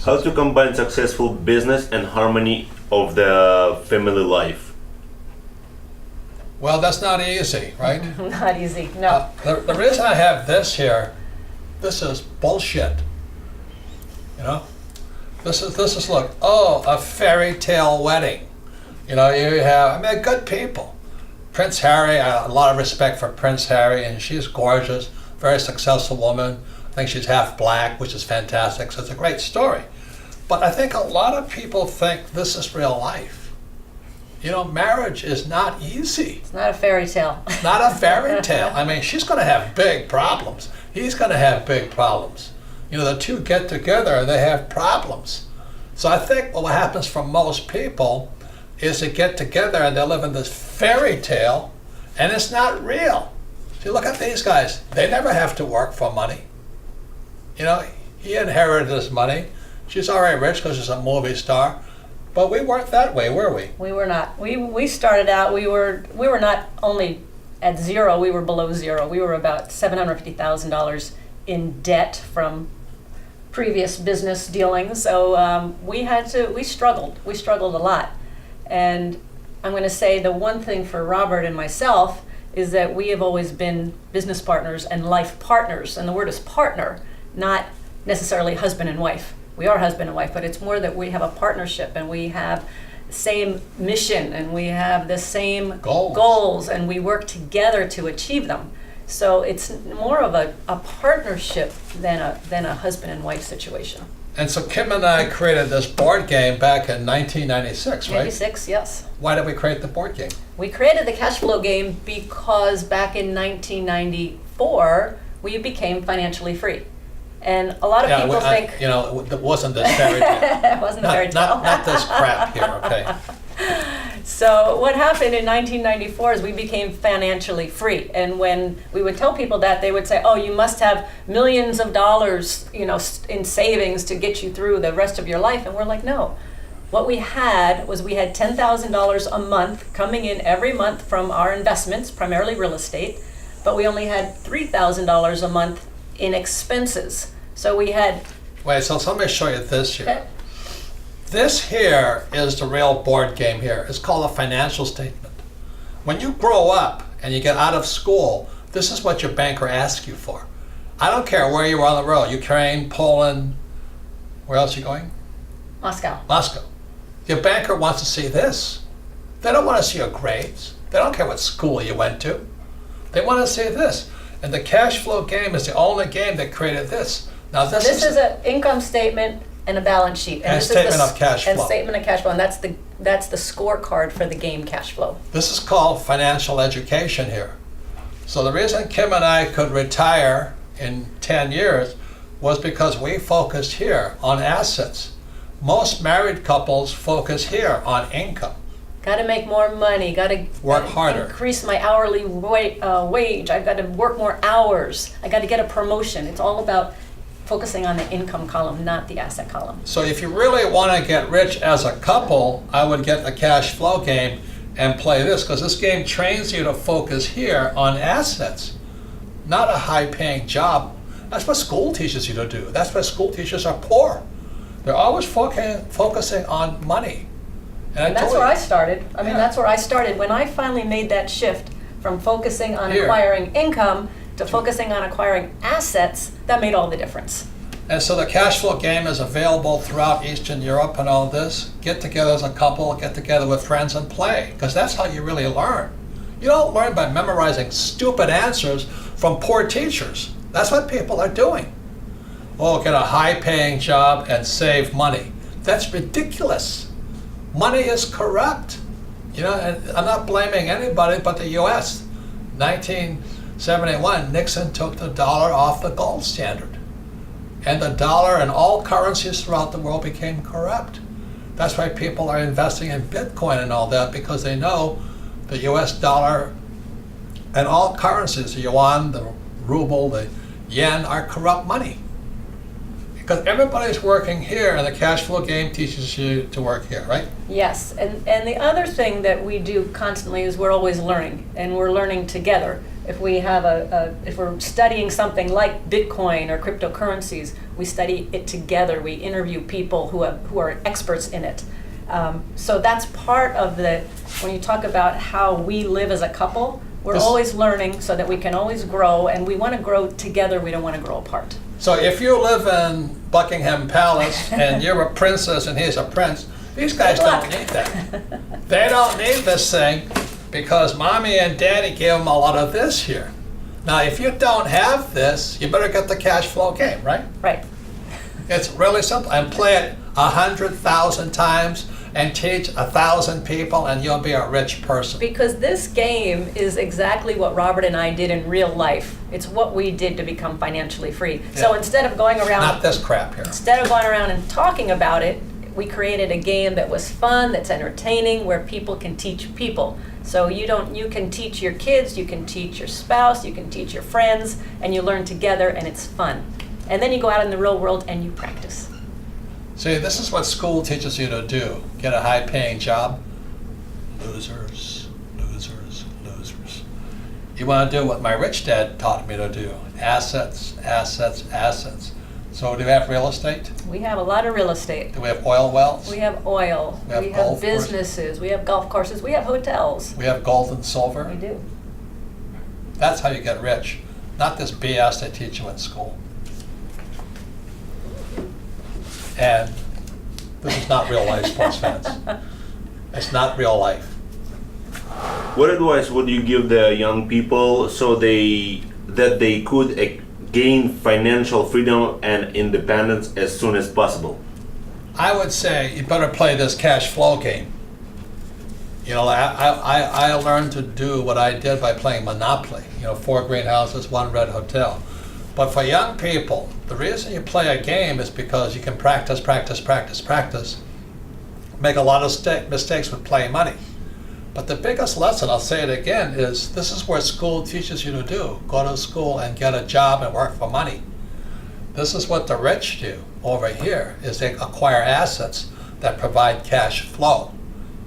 How to combine successful business and harmony of the family life? Well, that's not easy, right? Not easy, no. The reason I have this here, this is bullshit. You know, this is look. Oh, a fairy tale wedding. You know, you have. I mean, good people. Prince Harry. A lot of respect for Prince Harry, and she's gorgeous, very successful woman. I think she's half black, which is fantastic. So it's a great story. But I think a lot of people think this is real life. You know, marriage is not easy. It's not a fairy tale. Not a fairy tale. I mean, she's going to have big problems. He's going to have big problems. You know, the two get together and they have problems. So I think what happens for most people is they get together and they live in this fairy tale, and it's not real. See, look at these guys. They never have to work for money. You know, he inherited his money. She's already rich because she's a movie star. But we weren't that way, were we? We were not. We started out, we were not only at zero, we were below zero. We were about $750,000 in debt from previous business dealings. So we struggled. We struggled a lot. And I'm going to say the one thing for Robert and myself is that we have always been business partners and life partners. And the word is partner, not necessarily husband and wife. We are husband and wife, but it's more that we have a partnership and we have the same mission and we have the same goals and we work together to achieve them. So it's more of a partnership than a husband and wife situation. And so Kim and I created this board game back in 1996, right? 96, yes. Why did we create the board game? We created the cash flow game because back in 1994, we became financially free. And a lot of people think... You know, it wasn't this fairy tale. It wasn't a fairy tale. Not this crap here, okay? So what happened in 1994 is we became financially free. And when we would tell people that, they would say, oh, you must have millions of dollars, you know, in savings to get you through the rest of your life. And we're like, no. What we had was we had $10,000 a month coming in every month from our investments, primarily real estate, but we only had $3,000 a month in expenses. So we had... Wait, so let me show you this here. Okay. This here is the real board game here. It's called a financial statement. When you grow up and you get out of school, this is what your banker asks you for. I don't care where you are on the road, Ukraine, Poland, where else are you going? Moscow. Moscow. Your banker wants to see this. They don't want to see your grades. They don't care what school you went to. They want to see this. And the cash flow game is the only game that created this. Now this is an income statement and a balance sheet. And this statement of cash flow. And statement of cash flow. And that's the scorecard for the game cash flow. This is called financial education here. So the reason Kim and I could retire in 10 years was because we focused here on assets. Most married couples focus here on income. Got to make more money. Got to work harder. Increase my hourly wage. I've got to work more hours. I got to get a promotion. It's all about focusing on the income column, not the asset column. So if you really want to get rich as a couple, I would get the cash flow game and play this, because this game trains you to focus here on assets, not a high-paying job. That's what school teaches you to do. That's why school teachers are poor. They're always focusing on money. And that's where I started. I mean, that's where I started. When I finally made that shift from focusing on acquiring income to focusing on acquiring assets, that made all the difference. And so the cash flow game is available throughout Eastern Europe and all this. Get together as a couple, get together with friends and play, because that's how you really learn. You don't learn by memorizing stupid answers from poor teachers. That's what people are doing. Oh, get a high-paying job and save money. That's ridiculous. Money is corrupt. You know, and I'm not blaming anybody but the U.S. 1971, Nixon took the dollar off the gold standard. And the dollar and all currencies throughout the world became corrupt. That's why people are investing in Bitcoin and all that, because they know the US dollar and all currencies, the yuan, the ruble, the yen, are corrupt money. Because everybody's working here, and the cash flow game teaches you to work here, right? Yes, and the other thing that we do constantly is we're always learning, and we're learning together. If we have if we're studying something like Bitcoin or cryptocurrencies, we study it together. We interview people who are experts in it. So that's part of when you talk about how we live as a couple, we're always learning so that we can always grow, and we want to grow together, we don't want to grow apart. So if you live in Buckingham Palace and you're a princess and he's a prince, these guys don't need that. They don't need this thing because mommy and daddy gave them a lot of this here. Now, if you don't have this, you better get the cash flow game, right? Right. It's really simple. And play it 100,000 times and teach 1,000 people and you'll be a rich person. Because this game is exactly what Robert and I did in real life. It's what we did to become financially free. Yeah. So instead of going around... Not this crap here. Instead of going around and talking about it, we created a game that was fun, that's entertaining, where people can teach people. So you can teach your kids, you can teach your spouse, you can teach your friends, and you learn together, and it's fun. And then you go out in the real world and you practice. See, this is what school teaches you to do. Get a high-paying job. Losers, losers, losers. You want to do what my rich dad taught me to do. Assets, assets, assets. So do we have real estate? We have a lot of real estate. Do we have oil wells? We have oil. We have businesses. We have golf courses. We have hotels. We have gold and silver? We do. That's how you get rich. Not this BS they teach you in school. And this is not real life, sports fans. It's not real life. What advice would you give the young people so that they could gain financial freedom and independence as soon as possible? I would say you better play this cash flow game. You know, I learned to do what I did by playing Monopoly. 4 greenhouses, 1 red hotel. But for young people, the reason you play a game is because you can practice, practice, practice, practice. Make a lot of mistakes with playing money. But the biggest lesson, I'll say it again, is this is where school teaches you to do. Go to school and get a job and work for money. This is what the rich do over here, is they acquire assets that provide cash flow.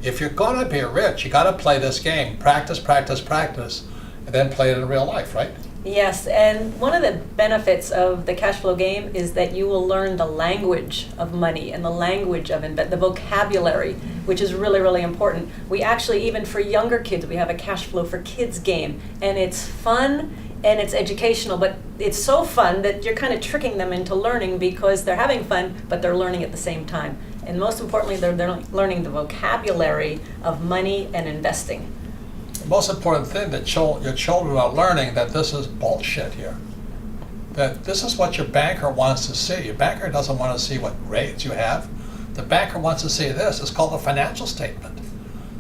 If you're going to be rich, you got to play this game. Practice, practice, practice, and then play it in real life, right? Yes, and one of the benefits of the cash flow game is that you will learn the language of money and the language of the vocabulary, which is really, really important. We actually, even for younger kids, we have a cash flow for kids game, and it's fun and it's educational, but it's so fun that you're kind of tricking them into learning because they're having fun, but they're learning at the same time. And most importantly, they're learning the vocabulary of money and investing. The most important thing that your children are learning that this is bullshit here. That this is what your banker wants to see. Your banker doesn't want to see what grades you have. The banker wants to see this. It's called a financial statement.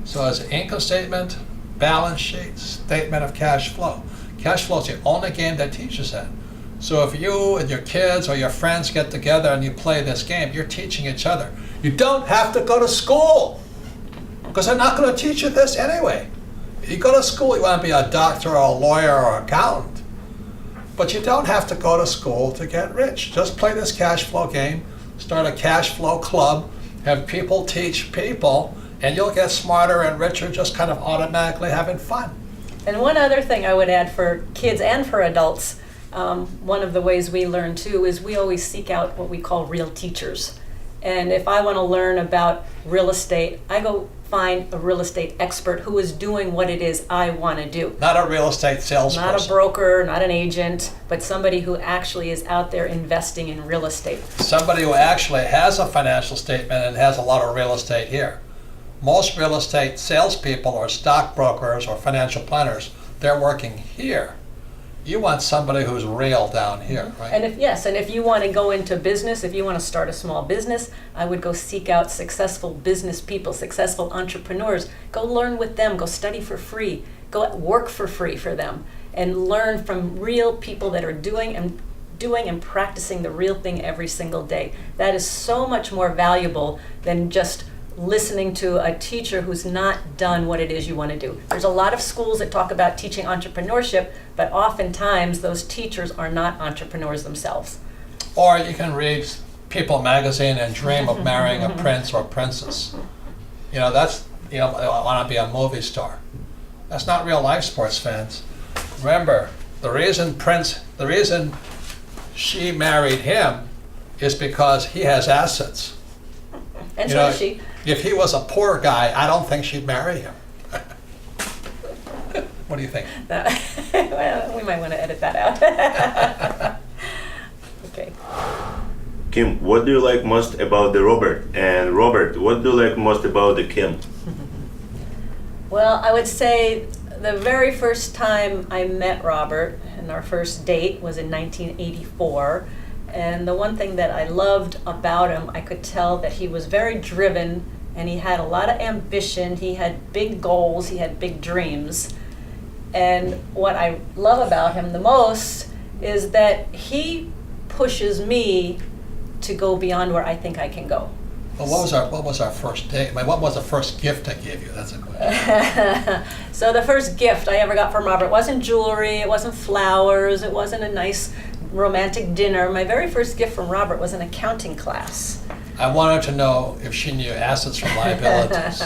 So it's an income statement, balance sheet, statement of cash flow. Cash flow is the only game that teaches that. So if you and your kids or your friends get together and you play this game, you're teaching each other. You don't have to go to school because they're not going to teach you this anyway. You go to school, you want to be a doctor or a lawyer or accountant. But you don't have to go to school to get rich. Just play this cash flow game, start a cash flow club, have people teach people, and you'll get smarter and richer just kind of automatically having fun. And one other thing I would add for kids and for adults, one of the ways we learn too is we always seek out what we call real teachers. And if I want to learn about real estate, I go find a real estate expert who is doing what it is I want to do. Not a real estate salesperson. Not a broker, not an agent, but somebody who actually is out there investing in real estate. Somebody who actually has a financial statement and has a lot of real estate here. Most real estate salespeople or stockbrokers or financial planners, they're working here. You want somebody who's real down here, right? And if you want to go into business, if you want to start a small business, I would go seek out successful business people, successful entrepreneurs. Go learn with them, go study for free, go work for free for them, and learn from real people that are doing and practicing the real thing every single day. That is so much more valuable than just listening to a teacher who's not done what it is you want to do. There's a lot of schools that talk about teaching entrepreneurship, but oftentimes those teachers are not entrepreneurs themselves. Or you can read People magazine and dream of marrying a prince or princess. I want to be a movie star. That's not real life, sports fans. remember, the reason she married him is because he has assets. And You so know, does she. If he was a poor guy, I don't think she'd marry him. What do you think? Well, we might want to edit that out. Okay. Kim, what do you like most about the Robert? And Robert, what do you like most about the Kim? Well, I would say the very first time I met Robert, and our first date was in 1984. And the one thing that I loved about him, I could tell that he was very driven and he had a lot of ambition. He had big goals, he had big dreams. And what I love about him the most is that he pushes me to go beyond where I think I can go. Well, what was our first date? I mean, what was the first gift I gave you? That's a question. So the first gift I ever got from Robert wasn't jewelry, it wasn't flowers, it wasn't a nice romantic dinner. My very first gift from Robert was an accounting class. I wanted to know if she knew assets from liabilities.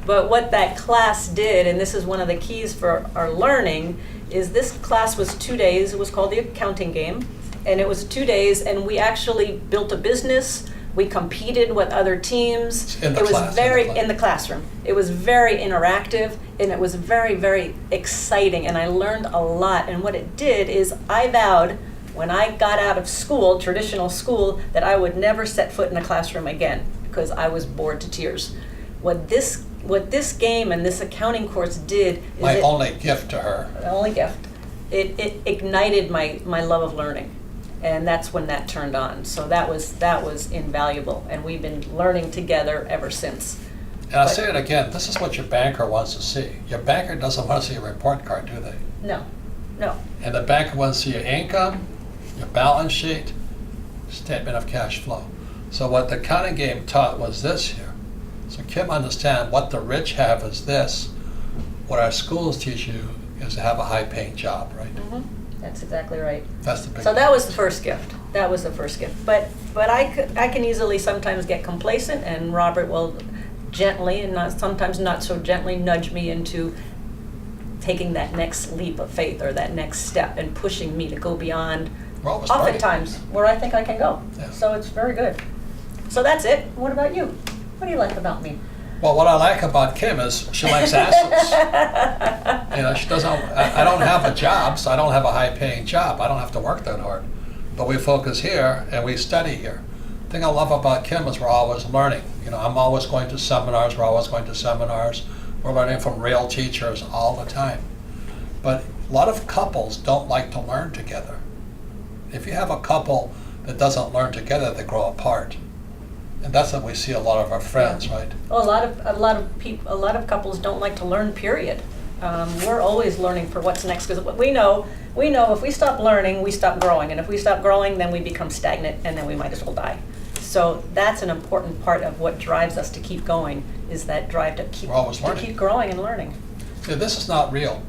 But what that class did, and this is one of the keys for our learning, is this class was 2 days. It was called the accounting game. And it was 2 days, and we actually built a business. We competed with other teams. In the It was class, very, in the in the classroom. It was very interactive, and it was very, very exciting, and I learned a lot. And what it did is I vowed when I got out of school, traditional school, that I would never set foot in a classroom again because I was bored to tears. What this game and this accounting course did is My only gift to her. the only gift. It ignited my love of learning, and that's when that turned on. So that was invaluable, and we've been learning together ever since. And I'll say it again, this is what your banker wants to see. Your banker doesn't want to see a report card, do they? No. And the banker wants to see your income, your balance sheet, statement of cash flow. So what the accounting game taught was this here. So Kim understand what the rich have is this. What our schools teach you is to have a high-paying job, right? That's exactly right. That's the big. So that was the first gift. That was the first gift. But I can easily sometimes get complacent, and Robert will gently and sometimes not so gently nudge me into taking that next leap of faith or that next step and pushing me to go beyond We're always learning. oftentimes where I think I can go. Yeah. So it's very good. So that's it. What about you? What do you like about me? Well, what I like about Kim is she likes assets. You know, she doesn't. I don't have a job, so I don't have a high-paying job. I don't have to work that hard. But we focus here and we study here. The thing I love about Kim is we're always learning. You know, I'm always going to seminars. We're always going to seminars. We're learning from real teachers all the time. But a lot of couples don't like to learn together. If you have a couple that doesn't learn together, they grow apart. And that's what we see a lot of our friends, right? Well, a lot of couples don't like to learn. Period. We're always learning for what's next because we know if we stop learning, we stop growing, and if we stop growing, then we become stagnant, and then we might as well die. So that's an important part of what drives us to keep going is that drive to keep We're always learning. keep growing and learning. Yeah, this is not real.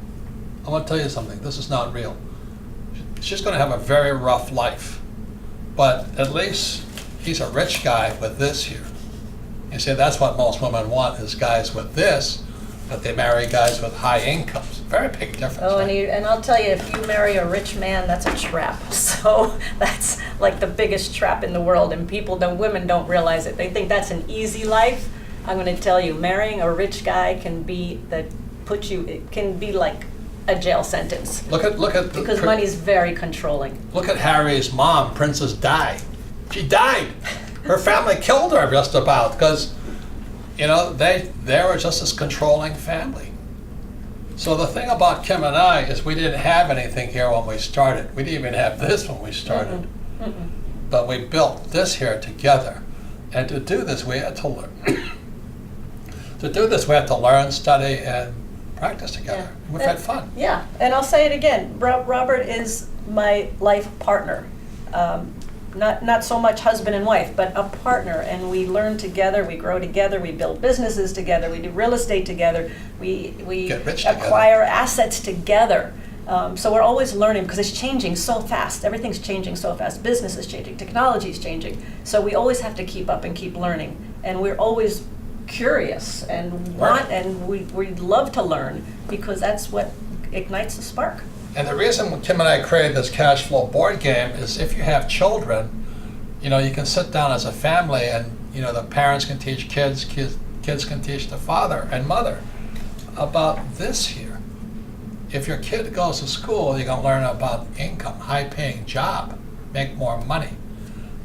I want to tell you something. This is not real. She's going to have a very rough life, but at least he's a rich guy with this here. You see, that's what most women want is guys with this, but they marry guys with high incomes. Very big difference. Oh, right? and I'll tell you, if you marry a rich man, that's a trap. So that's like the biggest trap in the world, and women don't realize it. They think that's an easy life. I'm going to tell you, marrying a rich guy can be it can be like a jail sentence. Look at Because money's very controlling. Look at Harry's mom, Princess Di. She died. Her family killed her just about because, you know, they were just this controlling family. So the thing about Kim and I is we didn't have anything here when we started. We didn't even have this when we started. But we built this here together. And to do this, we had to learn. We had to learn, study, and practice together. Yeah. We've had fun. Yeah, and I'll say it again. Robert is my life partner. Not so much husband and wife, but a partner, and we learn together, we grow together, we build businesses together, we do real estate together, we Get rich together. acquire assets together. So we're always learning because it's changing so fast. Everything's changing so fast. Business is changing, technology is changing. So we always have to keep up and keep learning, and we're always curious and we love to learn because that's what ignites the spark. And the reason Kim and I created this cash flow board game is if you have children, you know, you can sit down as a family and, you know, the parents can teach kids, kids can teach the father and mother about this here. If your kid goes to school, you're going to learn about income, high-paying job, make more money.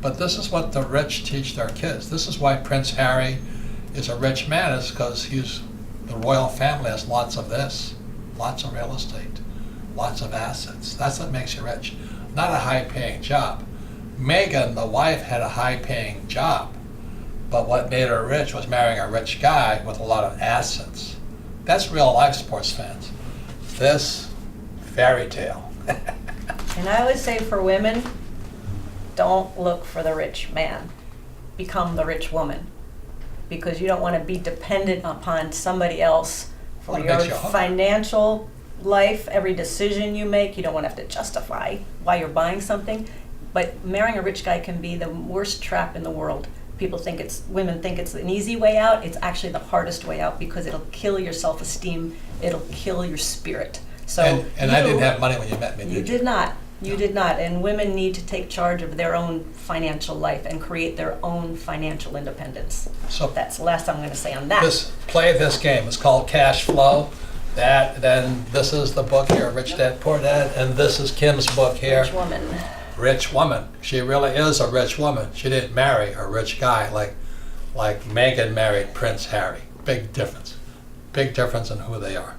But this is what the rich teach their kids. This is why Prince Harry is a rich man, is because the royal family has lots of this, lots of real estate, lots of assets. That's what makes you rich, not a high-paying job. Meghan, the wife, had a high-paying job, but what made her rich was marrying a rich guy with a lot of assets. That's real life, sports fans. This fairy tale. And I would say for women, don't look for the rich man. Become the rich woman. Because you don't want to be dependent upon somebody else for Well, it your makes you hungry. financial life. Every decision you make, you don't want to have to justify why you're buying something. But marrying a rich guy can be the worst trap in the world. Women think it's an easy way out. It's actually the hardest way out because it'll kill your self-esteem. It'll kill your spirit. So And I didn't have money when you met me, You did you? did not. You did not. And women need to take charge of their own financial life and create their own financial independence. So That's the last I'm going to say on that. play this game. It's called Cash Flow. Then this is the book here, Rich Dad Poor Dad, and this is Kim's book here, Rich woman. Rich Woman. She really is a rich woman. She didn't marry a rich guy like Meghan married Prince Harry. Big difference. Big difference in who they are.